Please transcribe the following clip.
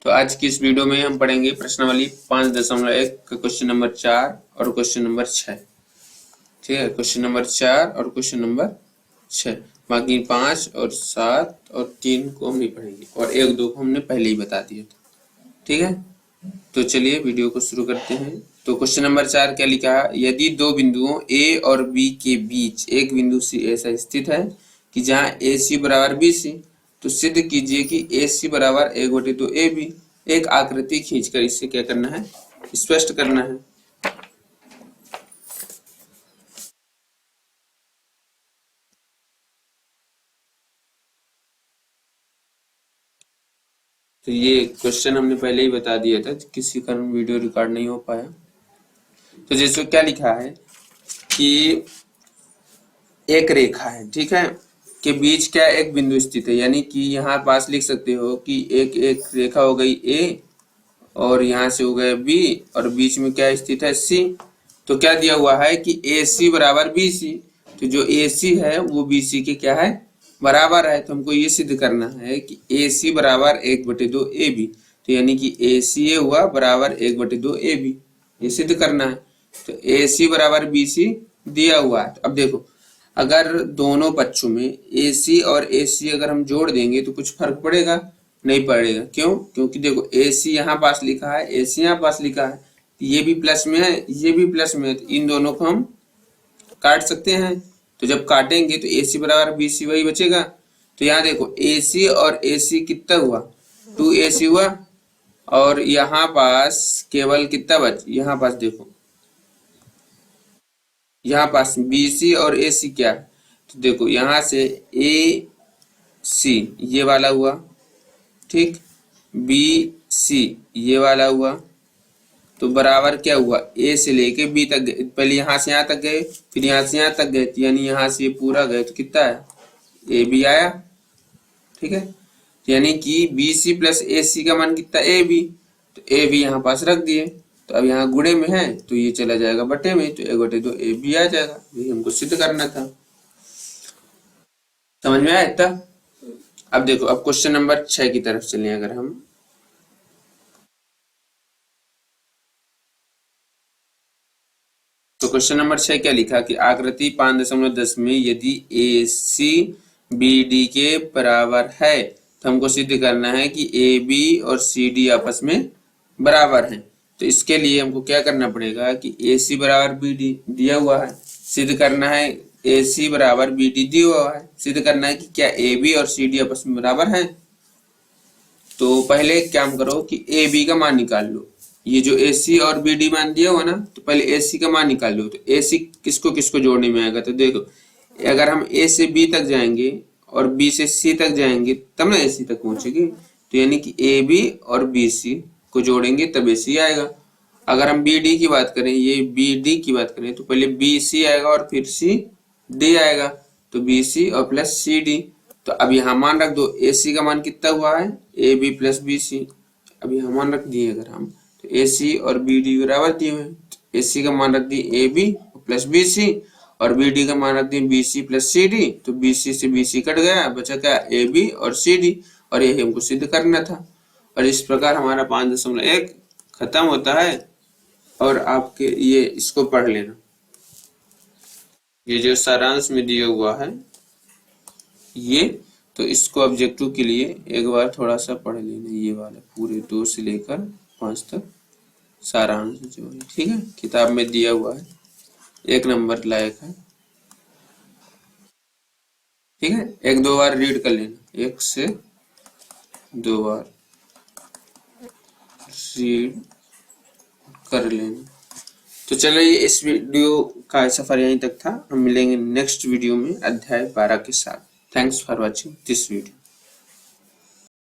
तो आज की इस वीडियो में हम पढ़ेंगे प्रश्नावली 5.1 का क्वेश्चन नंबर 4 और क्वेश्चन नंबर 6। ठीक है, क्वेश्चन नंबर 4 और क्वेश्चन नंबर 6। बाकी 5 और 7 और 3 को हम नहीं पढ़ेंगे और 1-2 को हमने पहले ही बता दिया था। ठीक है, तो चलिए वीडियो को शुरू करते हैं। तो क्वेश्चन नंबर 4 क्या लिखा है, यदि दो बिंदुओं ए और बी के बीच एक बिंदु सी ऐसा स्थित है कि जहां ए सी बराबर बी सी, तो सिद्ध कीजिए कि ए सी बराबर 1/2 ए बी। एक आकृति खींचकर इससे क्या करना है, स्पष्ट करना है। तो ये क्वेश्चन हमने पहले ही बता दिया था, किसी कारण वीडियो रिकॉर्ड नहीं हो पाया। तो जैसे क्या लिखा है कि एक रेखा है, ठीक है, के बीच क्या एक बिंदु स्थित है, यानी कि यहाँ पास लिख सकते हो कि एक रेखा हो गई ए और यहाँ से हो गया बी और बीच में क्या स्थित है सी। तो क्या दिया हुआ है कि ए सी बराबर बी सी, तो जो ए सी है वो बी सी के क्या है, बराबर है। तो हमको ये सिद्ध करना है कि ए सी बराबर 1/2 ए बी, तो यानी कि ए सी हुआ बराबर 1/2 ए बी, ये सिद्ध करना है। तो ए सी बराबर बी सी दिया हुआ है। अब देखो, अगर दोनों पक्षों में ए सी और ए सी अगर हम जोड़ देंगे तो कुछ फर्क पड़ेगा? नहीं पड़ेगा। क्यों? क्योंकि देखो ए सी यहाँ पास लिखा है, ए सी यहाँ पास लिखा है, ये भी प्लस में है, ये भी प्लस में है, तो इन दोनों को हम काट सकते हैं। तो जब काटेंगे तो ए सी बराबर बी सी वही बचेगा। तो यहाँ देखो ए सी और ए सी कितना हुआ, 2AC हुआ, और यहाँ पास केवल कितना बच, यहाँ पास देखो, यहाँ पास BC और AC क्या है, तो देखो यहाँ से AC ये वाला हुआ, ठीक, BC ये वाला हुआ, तो बराबर क्या हुआ, A से लेके B तक गए, पहले यहाँ से यहाँ तक गए, फिर यहाँ से यहाँ तक गए, यानी यहाँ से पूरा गए, तो कितना है, AB आया। ठीक है, यानी कि BC प्लस AC का मान कितना, AB, तो AB यहाँ पास रख दिए। तो अब यहाँ गुणे में है तो ये चला जाएगा बटे में, तो 1/2 AB आ जाएगा। यही हमको सिद्ध करना था। समझ में आया इतना? अब देखो, अब क्वेश्चन नंबर 6 की तरफ चलें। अगर हम तो क्वेश्चन नंबर 6 क्या लिखा कि आकृति 5.10 में यदि AC BD के बराबर है तो हमको सिद्ध करना है कि AB और CD आपस में बराबर हैं। तो इसके लिए हमको क्या करना पड़ेगा कि AC बराबर BD दिया हुआ है, सिद्ध करना है AC बराबर BD दिया हुआ है, सिद्ध करना है कि क्या AB और CD आपस में बराबर हैं। तो पहले एक काम करो कि AB का मान निकाल लो। ये जो AC और BD मान दिया हुआ ना, तो पहले AC का मान निकाल लो। तो AC किसको किसको जोड़ने में आएगा, तो देखो अगर हम A से B तक जाएंगे और B से C तक जाएंगे तब ना AC तक पहुंचेगी। तो यानी कि AB और BC को जोड़ेंगे तब AC आएगा। अगर हम BD की बात करें, ये BD की बात करें, तो पहले BC आएगा और फिर CD आएगा, तो BC और प्लस CD। तो अब यहाँ मान रख दो, AC का मान कितना हुआ है, AB प्लस BC। अब यहाँ मान रख दिए अगर हम, तो AC और BD बराबर दिए हुए हैं, तो AC का मान रख दिए AB प्लस BC और BD का मान रख दिए BC प्लस CD। तो BC से BC कट गया, बचा क्या, AB और CD, और यही हमको सिद्ध करना था। और इस प्रकार हमारा 5.1 खत्म होता है। और आपके ये इसको पढ़ लेना, ये जो सारांश में दिया हुआ है ये, तो इसको ऑब्जेक्टिव के लिए एक बार थोड़ा सा पढ़ लेना, ये वाला पूरे 2 से लेकर 5 तक सारांश जो है, ठीक है, किताब में दिया हुआ है, 1 नंबर लायक है। ठीक है, 1-2 बार रीड कर लेना, 1 से 2 बार रीड कर लेना। तो चलिए, इस वीडियो का सफर यहीं तक था। हम मिलेंगे नेक्स्ट वीडियो में अध्याय 12 के साथ। Thanks for watching this video.